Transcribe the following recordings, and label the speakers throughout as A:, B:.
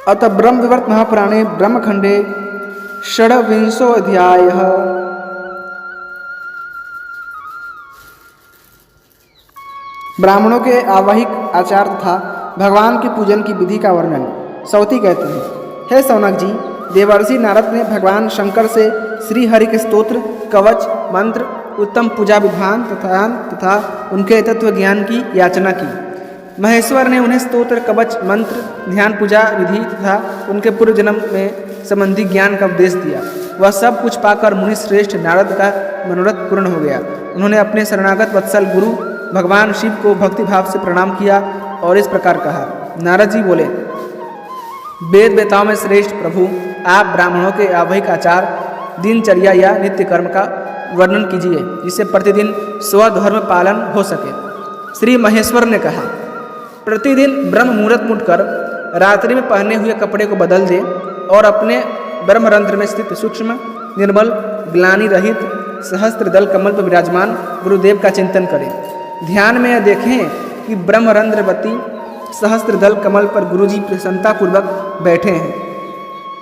A: अतः ब्रह्मविवर्त महापुराणे ब्रह्मखंडे षड्विंशोऽध्यायः। ब्राह्मणों के आवाहिक आचार तथा भगवान के पूजन की विधि का वर्णन। सौती कहते हैं, हे सौनक जी, देवर्षि नारद ने भगवान शंकर से श्री हरि के स्तोत्र, कवच, मंत्र, उत्तम पूजा विधान तथा उनके तत्व ज्ञान की याचना की। महेश्वर ने उन्हें स्तोत्र, कवच, मंत्र, ध्यान, पूजा विधि तथा उनके पूर्व जन्म में संबंधी ज्ञान का उपदेश दिया। वह सब कुछ पाकर मुनि श्रेष्ठ नारद का मनोरथ पूर्ण हो गया। उन्होंने अपने शरणागत वत्सल गुरु भगवान शिव को भक्ति भाव से प्रणाम किया और इस प्रकार कहा। नारद जी बोले, वेद वेताओं में श्रेष्ठ प्रभु, आप ब्राह्मणों के आवाहिक आचार, दिनचर्या या नित्य कर्म का वर्णन कीजिए, जिससे प्रतिदिन स्वधर्म पालन हो सके। श्री महेश्वर ने कहा, प्रतिदिन ब्रह्म मुहूर्त उठकर रात्रि में पहने हुए कपड़े को बदल दे और अपने ब्रह्मरंध्र में स्थित सूक्ष्म, निर्मल, ग्लानि रहित सहस्त्र दल कमल पर विराजमान गुरुदेव का चिंतन करें। ध्यान में यह देखें कि ब्रह्मरंध्रवती सहस्त्र दल कमल पर गुरुजी प्रसन्नतापूर्वक बैठे हैं,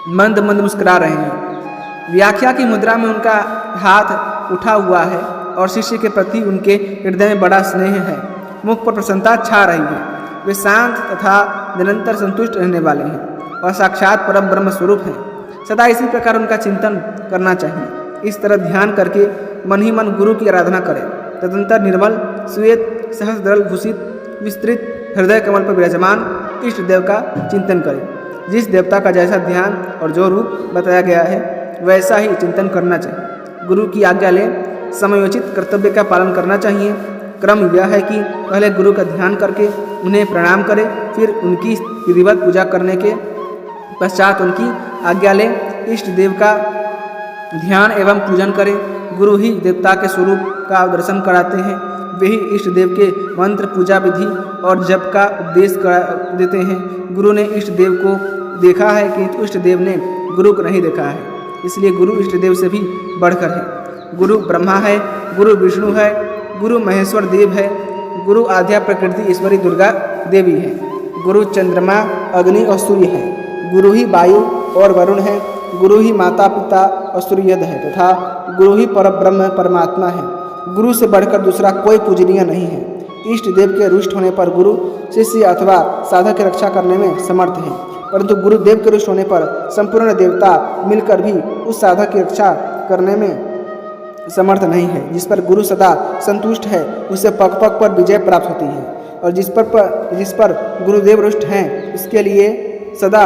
A: मंद मंद मुस्कुरा रहे हैं। व्याख्या की मुद्रा में उनका हाथ उठा हुआ है और शिष्य के प्रति उनके हृदय में बड़ा स्नेह है। मुख पर प्रसन्नता छा रही है। वे शांत तथा निरंतर संतुष्ट रहने वाले हैं और साक्षात परम ब्रह्म स्वरूप हैं। सदा इसी प्रकार उनका चिंतन करना चाहिए। इस तरह ध्यान करके मन ही मन गुरु की आराधना करें। तदंतर निर्मल, श्वेत, सहस्रदल भूषित, विस्तृत हृदय कमल पर विराजमान इष्ट देव का चिंतन करें। जिस देवता का जैसा ध्यान और जो रूप बताया गया है, वैसा ही चिंतन करना चाहिए। गुरु की आज्ञा लें, समयोचित कर्तव्य का पालन करना चाहिए। क्रम यह है कि पहले गुरु का ध्यान करके उन्हें प्रणाम करें, फिर उनकी विधिवत पूजा करने के पश्चात उनकी आज्ञा लें। इष्ट देव का ध्यान एवं पूजन करें। गुरु ही देवता के स्वरूप का दर्शन कराते हैं। वे ही इष्ट देव के मंत्र, पूजा विधि और जप का उपदेश देते हैं। गुरु ने इष्ट देव को देखा है किंतु इष्ट देव ने गुरु को नहीं देखा है, इसलिए गुरु इष्ट देव से भी बढ़कर है। गुरु ब्रह्मा है, गुरु विष्णु है, गुरु महेश्वर देव है, गुरु आद्या प्रकृति ईश्वरी दुर्गा देवी है, गुरु चंद्रमा, अग्नि और सूर्य है, गुरु ही वायु और वरुण है, गुरु ही माता पिता और सूर्यद है तथा गुरु ही परब्रह्म परमात्मा है। गुरु से बढ़कर दूसरा कोई पूजनीय नहीं है। इष्ट देव के रुष्ट होने पर गुरु शिष्य अथवा साधक की रक्षा करने में समर्थ है, परंतु गुरुदेव के रुष्ट होने पर संपूर्ण देवता मिलकर भी उस साधक की रक्षा करने में समर्थ नहीं है। जिस पर गुरु सदा संतुष्ट है, उसे पग पग पर विजय प्राप्त होती है, और जिस पर गुरुदेव रुष्ट हैं, उसके लिए सदा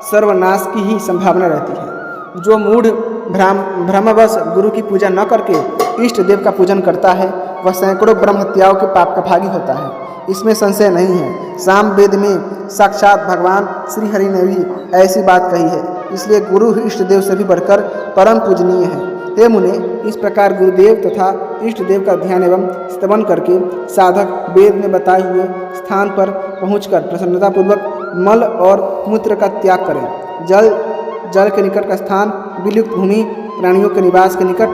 A: सर्वनाश की ही संभावना रहती है। जो मूढ़ भ्रमवश गुरु की पूजा न करके इष्ट देव का पूजन करता है, वह सैकड़ों ब्रह्म हत्याओं के पाप का भागी होता है, इसमें संशय नहीं है। साम वेद में साक्षात भगवान श्री हरि ने भी ऐसी बात कही है, इसलिए गुरु इष्ट देव से भी बढ़कर परम पूजनीय है। हे मुने, इस प्रकार गुरुदेव तथा इष्ट देव का ध्यान एवं स्तवन करके साधक वेद में बताए हुए स्थान पर पहुंचकर प्रसन्नतापूर्वक मल और मूत्र का त्याग करें। जल के निकट का स्थान, विलुप्त भूमि, प्राणियों के निवास के निकट,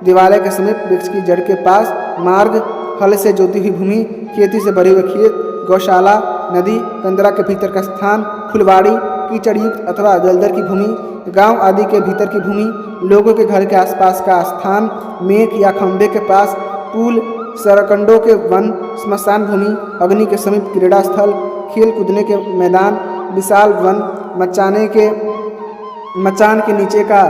A: दिवालय के समीप, वृक्ष की जड़ के पास, मार्ग, हल से जोती हुई भूमि, खेती से भरे हुए खेत, गौशाला, नदी, कंदरा के भीतर का स्थान, फुलवाड़ी, कीचड़युक्त अथवा जलदर की भूमि, गांव आदि के भीतर की भूमि, लोगों के घर के आसपास का स्थान, मेख या खंभे के पास, पुल, सरकंडों के वन, स्मशान भूमि, अग्नि के समीप क्रीड़ा स्थल, खेल कूदने के मैदान, विशाल वन, मचान के नीचे का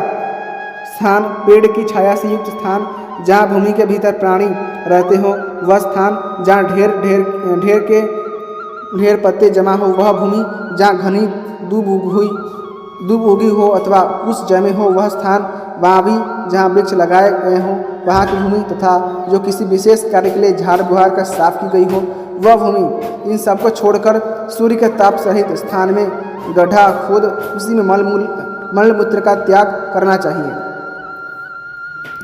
A: स्थान, पेड़ की छाया से युक्त स्थान, जहाँ भूमि के भीतर प्राणी रहते हो वह स्थान, जहाँ ढेर पत्ते जमा हो वह भूमि, जहाँ घनी दूब उगी हो अथवा कुछ जमे हो वह स्थान, वहाँ भी जहाँ वृक्ष लगाए गए हों वहाँ की भूमि, तथा जो किसी विशेष कार्य के लिए झाड़ बुहार कर साफ की गई हो वह भूमि। इन सबको छोड़कर सूर्य के ताप सहित स्थान में गड्ढा खोद उसी में मल मूत्र का त्याग करना चाहिए।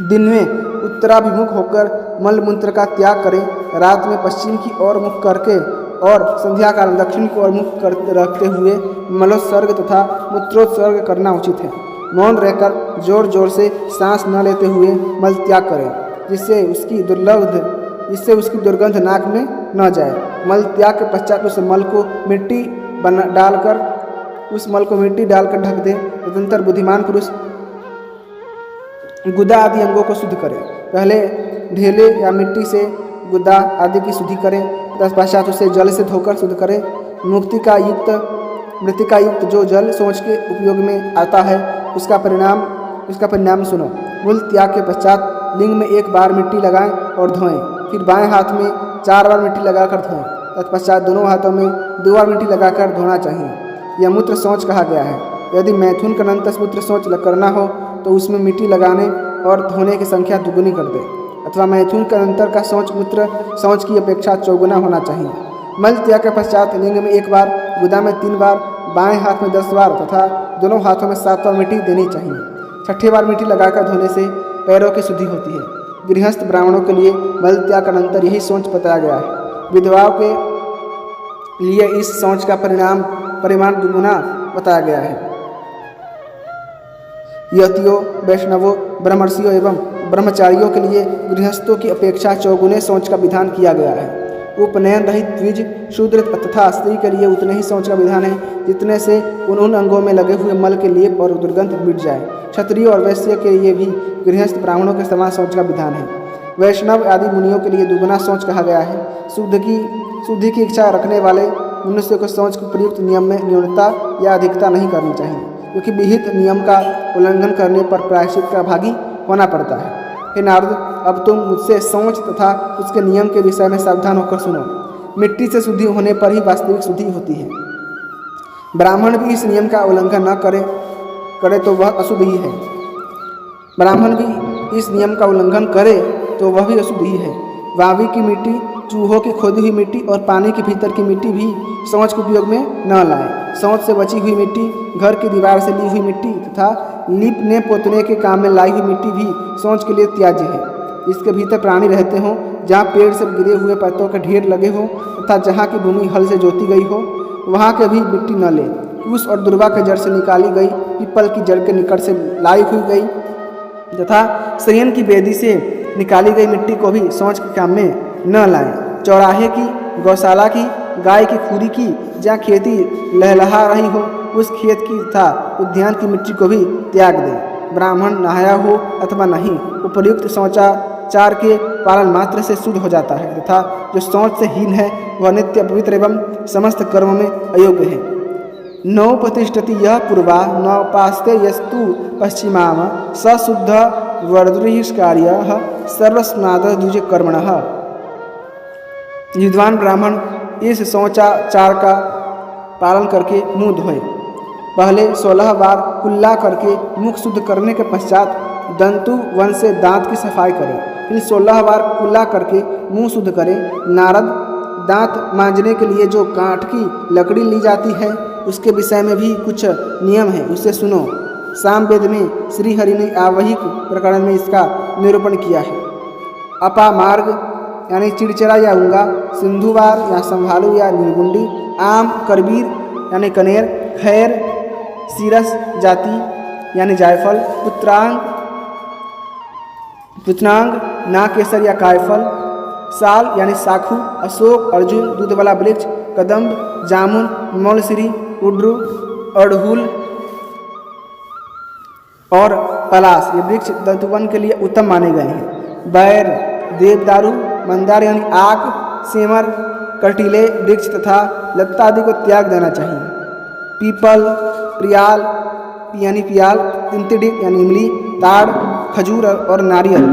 A: दिन में उत्तराभिमुख होकर मल मूत्र का त्याग करें, रात में पश्चिम की ओर मुख करके और संध्या काल दक्षिण की ओर मुख रखते हुए मलोत्सर्ग तथा मूत्रोत्सर्ग करना उचित है। मौन रहकर जोर जोर से सांस न लेते हुए मल त्याग करें, जिससे उसकी दुर्गंध नाक में न जाए। मल त्याग के पश्चात उस मल को मिट्टी डालकर उस मल को मिट्टी डालकर ढक दे। तदनंतर बुद्धिमान पुरुष गुदा आदि अंगों को शुद्ध करे। पहले ढेले या मिट्टी से गुदा आदि की शुद्धि करें, तत्पश्चात उसे जल से धोकर शुद्ध करें। मृत्तिका युक्त जो जल सोच के उपयोग में आता है उसका परिणाम सुनो। मूल त्याग के पश्चात लिंग में 1 बार मिट्टी लगाएं और धोएं, फिर बाएं हाथ में 4 बार मिट्टी लगाकर धोएं। तत्पश्चात दोनों हाथों में 2 बार मिट्टी लगाकर धोना चाहिए। यह मूत्र शौच कहा गया है। यदि मैथुन का अनंत मूत्र शौच करना हो तो उसमें मिट्टी लगाने और धोने की संख्या दुगुनी कर दे, अथवा मैथुन के अंतर का मूत्र शौच की अपेक्षा चौगुना होना चाहिए। मल त्याग के पश्चात लिंग में 1 बार, गुदा में 3 बार, बाएं हाथ में 10 बार तथा दोनों हाथों में 7 बार मिट्टी देनी चाहिए। 6ठे बार मिट्टी लगाकर धोने से पैरों की शुद्धि होती है। गृहस्थ ब्राह्मणों के लिए मल त्याग का अंतर यही शौच बताया गया है। विधवाओं के लिए इस शौच का परिमाण दुगुना बताया गया है। यतियों, वैष्णवों, ब्रह्मर्षियों एवं ब्रह्मचारियों के लिए गृहस्थों की अपेक्षा चौगुने शौच का विधान किया गया है। उपनयन रहित द्विज, शूद्र तथा स्त्री के लिए उतने ही शौच का विधान है जितने से उन अंगों में लगे हुए मल के लेप और दुर्गंध मिट जाए। क्षत्रिय और वैश्य के लिए भी गृहस्थ ब्राह्मणों के समान शौच का विधान है। वैष्णव आदि मुनियों के लिए दुगुना शौच कहा गया है। शुद्धि की इच्छा रखने वाले मनुष्य को शौच के प्रयुक्त नियम में न्यूनता या अधिकता नहीं करनी चाहिए, क्योंकि विहित नियम का उल्लंघन करने पर प्रायश्चित का भागी होना पड़ता है। हे नारद, अब तुम मुझसे शौच तथा उसके नियम के विषय में सावधान होकर सुनो। मिट्टी से शुद्धि होने पर ही वास्तविक शुद्धि होती है। ब्राह्मण भी इस नियम का उल्लंघन न करे तो वह अशुद्ध ही है। ब्राह्मण भी इस नियम का उल्लंघन करे तो वह भी अशुद्ध ही है। वावी की मिट्टी, चूहों की खोदी हुई मिट्टी और पानी के भीतर की मिट्टी भी शौच के उपयोग में न लाएं। शौच से बची हुई मिट्टी, घर की दीवार से ली हुई मिट्टी तथा लीपने पोतने के काम में लाई हुई मिट्टी भी शौच के लिए त्याज्य है। इसके भीतर प्राणी रहते हों, जहाँ पेड़ से गिरे हुए पत्तों के ढेर लगे हों तथा जहाँ की भूमि हल से जोती गई हो, वहाँ के भी मिट्टी न ले। कुश और दुर्वा के जड़ से निकाली गई, पीपल की जड़ के निकट से लाई हुई गई तथा शयन की बेदी से निकाली गई मिट्टी को भी शौच के काम में न लाएं। चौराहे की, गौशाला की, गाय की खुरी की, जहाँ खेती लहलहा रही हो, उस खेत की तथा उद्यान की मिट्टी को भी त्याग दे। ब्राह्मण नहाया हो अथवा नहीं, उपर्युक्त शौचाचार के पालन मात्र से शुद्ध हो जाता है तथा जो शौच से हीन है वह नित्य पवित्र एवं समस्त कर्मों में अयोग्य है। नौ प्रतिष्ठति यह पूर्वा नौपास्ते यस्तु पश्चिमाम स शुद्ध वर्दृहिष्कार्य सर्वस्नाद द्विज कर्मणः। विद्वान ब्राह्मण इस शौचाचार का पालन करके मुँह धोए। पहले 16 बार कुल्ला करके मुख शुद्ध करने के पश्चात दंतु वन से दांत की सफाई करें। फिर 16 बार कुल्ला करके मुंह शुद्ध करें। नारद, दांत मांजने के लिए जो काठ की लकड़ी ली जाती है उसके विषय में भी कुछ नियम है, उसे सुनो। सामवेद में श्री हरि ने आवहिक प्रकरण में इसका निरूपण किया है। अपामार्ग यानी चिड़चिड़ा या उंगा, सिंधुवार या संभालू या निर्गुंडी, आम, करबीर यानी कनेर, खैर, सीरस जाति यानी जायफल, पुतनांग, नाकेसर या कायफल, साल यानी साखू, अशोक, अर्जुन, दूध वाला वृक्ष, कदम्ब, जामुन, मौलसिरी, उड्रू, अड़हुल और पलाश ये वृक्ष दंतुवन के लिए उत्तम माने गए हैं। बैर, देवदारू, मंदार यानी आक, सेमर, कटीले वृक्ष तथा लत्ता आदि को त्याग देना चाहिए। पीपल, प्रियाल यानी पियाल, तिंतिडिक यानी इमली, ताड़, खजूर और नारियल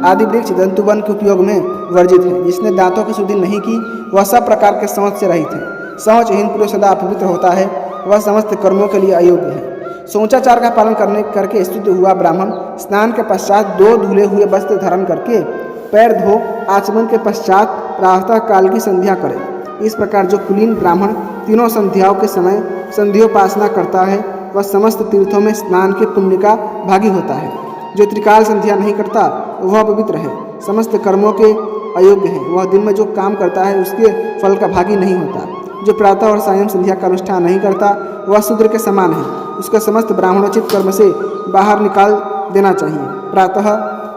A: आदि वृक्ष दंतुवन के उपयोग में वर्जित है। जिसने दांतों की शुद्धि नहीं की वह सब प्रकार के शौच से रहित है। शौचहीन पुरुष सदा अपवित्र होता है, वह समस्त कर्मों के लिए अयोग्य है। शौचाचार का पालन करके शुद्ध हुआ ब्राह्मण स्नान के पश्चात 2 धुले हुए वस्त्र धारण करके पैर धो आचमन के पश्चात प्रातः काल की संध्या करे। इस प्रकार जो कुलीन ब्राह्मण तीनों संध्याओं के समय संध्योपासना करता है वह समस्त तीर्थों में स्नान के पुण्य का भागी होता है। जो त्रिकाल संध्या नहीं करता वह पवित्र है, समस्त कर्मों के अयोग्य है। वह दिन में जो काम करता है उसके फल का भागी नहीं होता। जो प्रातः और सायं संध्या का अनुष्ठान नहीं करता वह शूद्र के समान है। उसका समस्त ब्राह्मणोचित कर्म से बाहर निकाल देना चाहिए। प्रातः,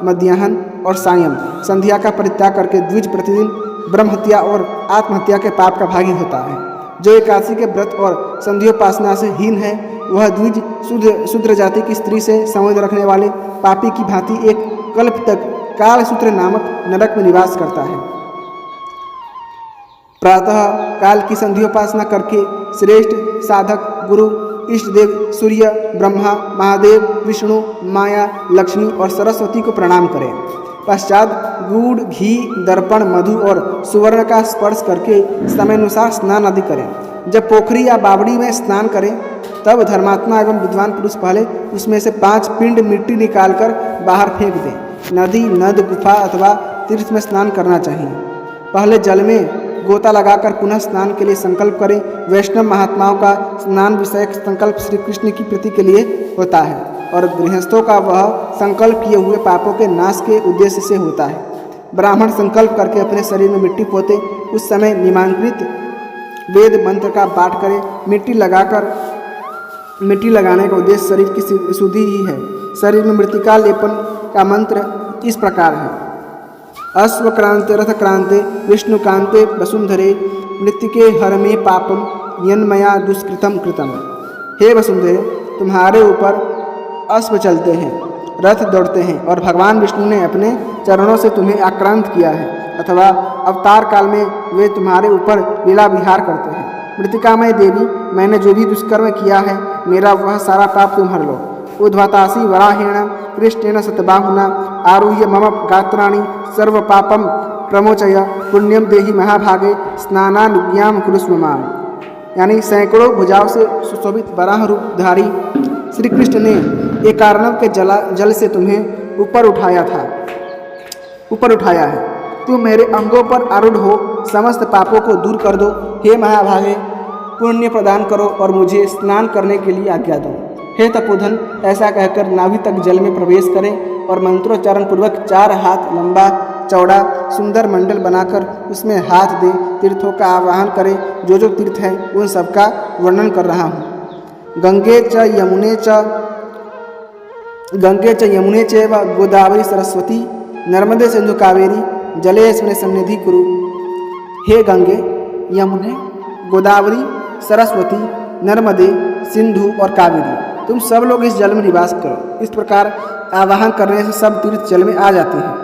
A: मध्याह्न और सायं संध्या का परित्याग करके द्विज प्रतिदिन ब्रह्महत्या और आत्महत्या के पाप का भागी होता है। जो एकादशी के व्रत और संध्योपासना से हीन है, वह द्विज शूद्र जाति की स्त्री से संबंध रखने वाले पापी की भांति एक कल्प तक कालसूत्र नामक नरक में निवास करता है। प्रातः काल की संध्योपासना करके श्रेष्ठ साधक गुरु, इष्ट देव सूर्य, ब्रह्मा, महादेव, विष्णु, माया, लक्ष्मी और सरस्वती को प्रणाम करें। पश्चात गुड़, घी, दर्पण, मधु और सुवर्ण का स्पर्श करके समयानुसार स्नान आदि करें। जब पोखरी या बावड़ी में स्नान करें तब धर्मात्मा एवं विद्वान पुरुष पहले उसमें से 5 पिंड मिट्टी निकालकर बाहर फेंक दें। नदी, नद, गुफा अथवा तीर्थ में स्नान करना चाहिए। पहले जल में गोता लगाकर पुनः स्नान के लिए संकल्प करें। वैष्णव महात्माओं का स्नान विषयक संकल्प श्री कृष्ण की प्रीति के लिए होता है और गृहस्थों का वह संकल्प किए हुए पापों के नाश के उद्देश्य से होता है। ब्राह्मण संकल्प करके अपने शरीर में मिट्टी पोते, उस समय निमांकृत वेद मंत्र का पाठ करें। मिट्टी लगाने का उद्देश्य शरीर की शुद्धि ही है। शरीर में मृत्तिका लेपन का मंत्र इस प्रकार है: अश्वक्रांते रथक्रांते विष्णुकांते वसुंधरे मृत्तिके हर में पापम यन्मया दुष्कृतम कृतम। हे वसुंधरे, तुम्हारे ऊपर अश्व चलते हैं, रथ दौड़ते हैं और भगवान विष्णु ने अपने चरणों से तुम्हें आक्रांत किया है, अथवा अवतार काल में वे तुम्हारे ऊपर लीला विहार करते हैं। मृत्तिकामय देवी, मैंने जो भी दुष्कर्म किया है, मेरा वह सारा पाप तुम हर लो। उद्भतासी वराहेण कृष्णेन सतबाहुना आरुह्य मम गात्राणि सर्व पापम प्रमोचय पुण्यम देहि महाभागे स्नानानुज्ञाम कुरुस्व माम। यानी सैकड़ों भुजाओं से सुशोभित वराह रूपधारी श्री कृष्ण ने एक कारणव के जल से तुम्हें ऊपर उठाया है। तुम मेरे अंगों पर आरूढ़ हो समस्त पापों को दूर कर दो। हे महाभागे, पुण्य प्रदान करो और मुझे स्नान करने के लिए आज्ञा दो। हे तपोधन, ऐसा कहकर नाभि तक जल में प्रवेश करें और मंत्रोच्चारण पूर्वक 4 हाथ लंबा चौड़ा सुंदर मंडल बनाकर उसमें हाथ दें। तीर्थों का आवाहन करें। जो जो तीर्थ हैं उन सब का वर्णन कर रहा हूँ। गंगे च यमुने चैव गोदावरी सरस्वती नर्मदे सिंधु कावेरी जलेस्मिन् सन्निधि कुरु। हे गंगे, यमुने, गोदावरी, सरस्वती, नर्मदे, सिंधु और कावेरी, तुम सब लोग इस जल में निवास करो। इस प्रकार आवाहन करने से सब तीर्थ जल में आ जाते हैं।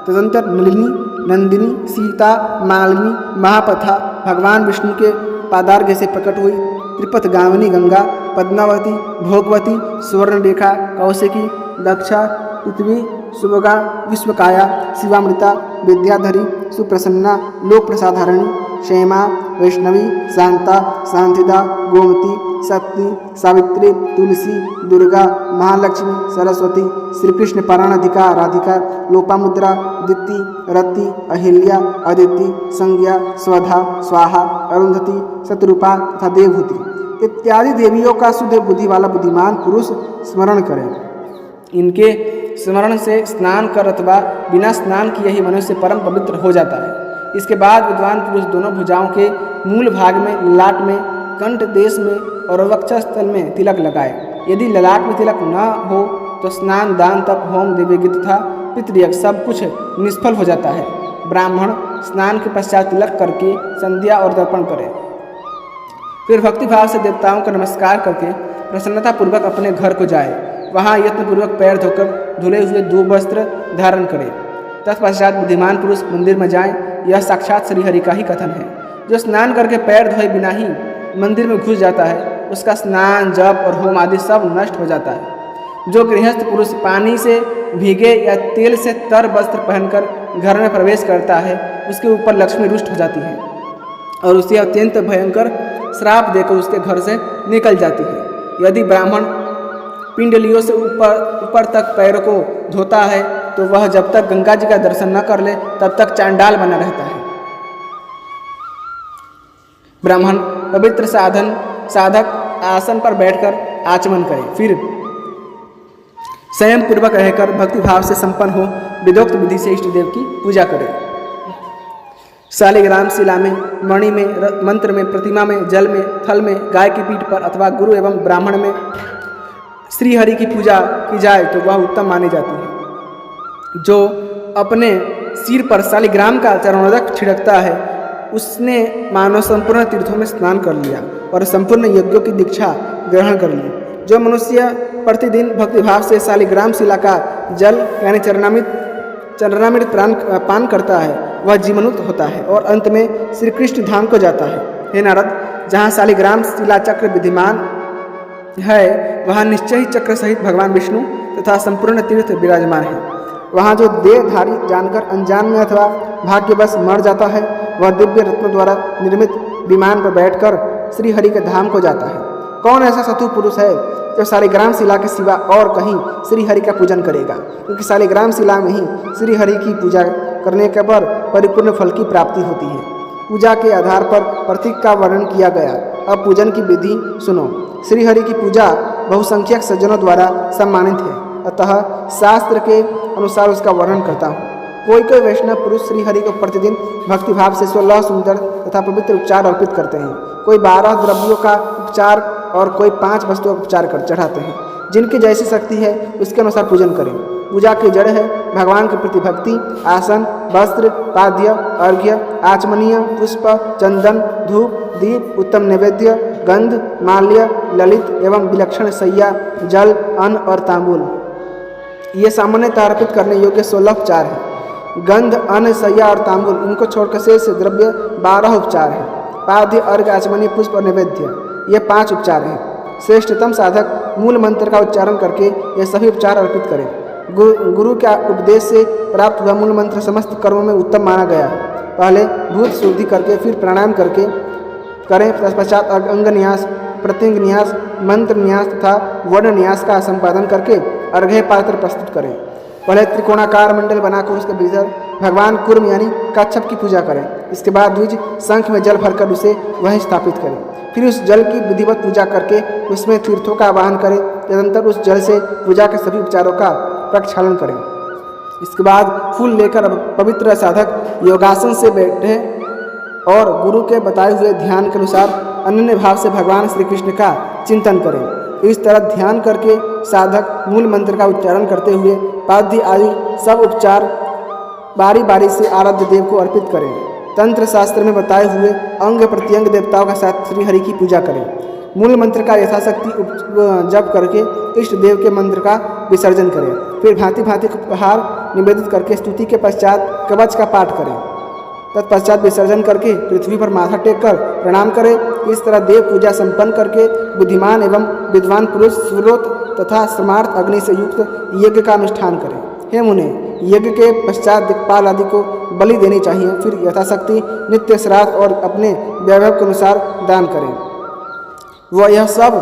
A: तदंतर नलिनी, नंदिनी, सीता, मालिनी, महापथा भगवान विष्णु के पादार्घ्य से प्रकट हुई। त्रिपथ गामिनी गंगा, पद्मावती, भोगवती, सुवर्णरेखा, कौशिकी, दक्षा, पृथ्वी, सुभगा, विश्वकाया, शिवामृता, विद्याधरी, सुप्रसन्ना, लोक प्रसाधारिणी, क्षेमा, वैष्णवी, शांता, शांतिदा, गोमती, शक्ति, सावित्री, तुलसी, दुर्गा, महालक्ष्मी, सरस्वती, श्रीकृष्ण पाराणाधिका, राधिका, लोपामुद्रा, दिति, रति, अहिल्या, अदिति, संज्ञा, स्वधा, स्वाहा, अरुंधति, शतरूपा तथा देवभूति इत्यादि देवियों का शुद्ध बुद्धि वाला बुद्धिमान पुरुष स्मरण करें। इनके स्मरण से स्नान कर अथवा बिना स्नान किए ही मनुष्य परम पवित्र हो जाता है। इसके बाद विद्वान पुरुष दोनों भुजाओं के मूल भाग में, ललाट में, कंठ देश में और वक्षस्थल में तिलक लगाए। यदि ललाट में तिलक न हो तो स्नान, दान, तप, होम, दिव्यज्ञ तथा पितृयज्ञ सब कुछ निष्फल हो जाता है। ब्राह्मण स्नान के पश्चात तिलक करके संध्या और दर्पण करें। फिर भक्तिभाव से देवताओं का नमस्कार करके प्रसन्नतापूर्वक अपने घर को जाए। वहाँ यत्नपूर्वक पैर धोकर धुले हुए 2 वस्त्र धारण करें। तत्पश्चात बुद्धिमान पुरुष मंदिर में जाएं। यह साक्षात श्रीहरि का ही कथन है। जो स्नान करके पैर धोए बिना ही मंदिर में घुस जाता है, उसका स्नान, जप और होम आदि सब नष्ट हो जाता है। जो गृहस्थ पुरुष पानी से भीगे या तेल से तर वस्त्र पहनकर घर में प्रवेश करता है, उसके ऊपर लक्ष्मी रुष्ट हो जाती है और उसे अत्यंत भयंकर श्राप देकर उसके घर से निकल जाती है। यदि ब्राह्मण पिंडलियों से ऊपर तक पैरों को धोता है तो वह जब तक गंगा जी का दर्शन न कर ले तब तक चांडाल बना रहता है। ब्राह्मण पवित्र साधक आसन पर बैठकर आचमन करे, फिर संयम पूर्वक रहकर भक्तिभाव से संपन्न हो विधोक्त विधि से इष्ट देव की पूजा करे। शालिग्राम, शिला में, मणि में, मंत्र में, प्रतिमा में, जल में, थल में, गाय की पीठ पर अथवा गुरु एवं ब्राह्मण में श्री हरि की पूजा की जाए तो वह उत्तम मानी जाती है। जो अपने सिर पर शालिग्राम का चरणोदक छिड़कता है उसने मानव संपूर्ण तीर्थों में स्नान कर लिया और संपूर्ण यज्ञों की दीक्षा ग्रहण कर ली। जो मनुष्य प्रतिदिन भक्तिभाव से शालिग्राम शिला का जल यानी चरणामृत पान करता है वह जीवनुत होता है और अंत में श्री कृष्ण धाम को जाता है। हे नारद, जहाँ शालिग्राम शिला चक्र विद्यमान है वहाँ निश्चय ही चक्र सहित भगवान विष्णु तथा संपूर्ण तीर्थ विराजमान है। वहाँ जो देहधारी जानकर अनजान में अथवा भाग्यवश मर जाता है वह दिव्य रत्नों द्वारा निर्मित विमान पर बैठकर श्री हरि के धाम को जाता है। कौन ऐसा सतु पुरुष है जो शालिग्राम शिला के सिवा और कहीं श्री हरि का पूजन करेगा, क्योंकि शालिग्राम शिला में ही श्री हरि की पूजा करने के पर परिपूर्ण फल की प्राप्ति होती है। पूजा के आधार पर प्रतीक का वर्णन किया गया। अब पूजन की विधि सुनो। श्री हरि की पूजा बहुसंख्यक सज्जनों द्वारा सम्मानित है, अतः शास्त्र के अनुसार उसका वर्णन करता हूँ। कोई वैष्णव पुरुष श्री हरि को प्रतिदिन भक्तिभाव से 16 सुंदर तथा पवित्र उपचार अर्पित करते हैं। कोई 12 द्रव्यों का उपचार और कोई 5 वस्तुओं का उपचार कर चढ़ाते हैं। जिनकी जैसी शक्ति है उसके अनुसार पूजन करें। पूजा की जड़ है भगवान के प्रति भक्ति। आसन, वस्त्र, पाद्य, अर्घ्य, आचमनीय, पुष्प, चंदन, धूप, दीप, उत्तम नैवेद्य, गंध, माल्य, ललित एवं विलक्षण शैया, जल, अन्न और तांबूल, ये सामान्यतः अर्पित करने योग्य 16 उपचार हैं। गंध, अन्न, शैया और तांबूल, इनको छोड़कर शेष द्रव्य 12 उपचार हैं। पाद्य, अर्घ्य, आचमनीय, पुष्प और नैवेद्य, ये 5 उपचार हैं। श्रेष्ठतम साधक मूल मंत्र का उच्चारण करके ये सभी उपचार अर्पित करें। गुरु के उपदेश से प्राप्त हुआ मूल मंत्र समस्त कर्मों में उत्तम माना गया है। पहले भूत शुद्धि करके फिर प्राणायाम करके करें। तत्पश्चात अंग न्यास, प्रत्यंग न्यास, मंत्र न्यास तथा वर्ण न्यास का संपादन करके अर्घ्य पात्र प्रस्तुत करें। पहले त्रिकोणाकार मंडल बनाकर उसके भीतर भगवान कुर्म यानी कच्छप की पूजा करें। इसके बाद द्विज शंख में जल भरकर उसे वहीं स्थापित करें। फिर उस जल की विधिवत पूजा करके उसमें तीर्थों का आवाहन करें। तदनंतर उस जल से पूजा के सभी उपचारों का प्रक्षालन करें। इसके बाद फूल लेकर पवित्र साधक योगासन से बैठे और गुरु के बताए हुए ध्यान के अनुसार अनन्य भाव से भगवान श्री कृष्ण का चिंतन करें। इस तरह ध्यान करके साधक मूल मंत्र का उच्चारण करते हुए पाद्य आदि सब उपचार बारी बारी से आराध्य देव को अर्पित करें। तंत्र शास्त्र में बताए हुए अंग प्रत्यंग देवताओं के साथ श्री हरि की पूजा करें। मूल मंत्र का यथाशक्ति जप करके इष्ट देव के मंत्र का विसर्जन करें। फिर भांति भांति उपहार निवेदित करके स्तुति के पश्चात कवच का पाठ करें। तत्पश्चात विसर्जन करके पृथ्वी पर माथा टेक कर प्रणाम करें। इस तरह देव पूजा संपन्न करके बुद्धिमान एवं विद्वान पुरुष स्रोत तथा स्मार्थ अग्नि से युक्त यज्ञ का अनुष्ठान करें। हे मुने, यज्ञ के पश्चात दिक्पाल आदि को बलि देनी चाहिए। फिर यथाशक्ति नित्य श्राद्ध और अपने वैभव के अनुसार दान करें। वह यह सब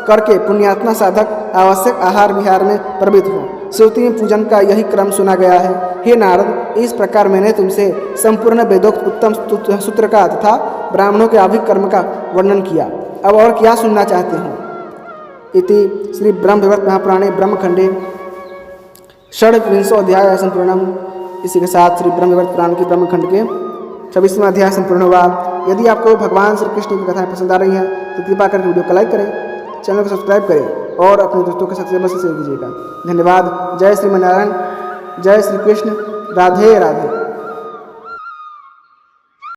A: करके पुण्यात्मा साधक आवश्यक आहार विहार में प्रवृत्त हो। श्रुति में पूजन का यही क्रम सुना गया है। हे नारद, इस प्रकार मैंने तुमसे संपूर्ण वेदोक्त उत्तम सूत्र का तथा ब्राह्मणों के आविक कर्म का वर्णन किया। अब और क्या सुनना चाहते हो? इति श्री ब्रह्मवैवर्त महापुराणे ब्रह्मखंडे षड्विंशो अध्याय संपूर्णम। इसी के साथ श्री ब्रह्मवैवर्त पुराण के ब्रह्मखंड के 26वां अध्याय संपूर्ण हुआ। यदि आपको भगवान श्री कृष्ण की कथाएं पसंद आ रही हैं तो कृपा करके वीडियो को लाइक करें, चैनल को सब्सक्राइब करें और अपने दोस्तों के साथ शेयर कीजिएगा। धन्यवाद। जय श्रीमन्नारायण, जय श्री कृष्ण, राधे राधे।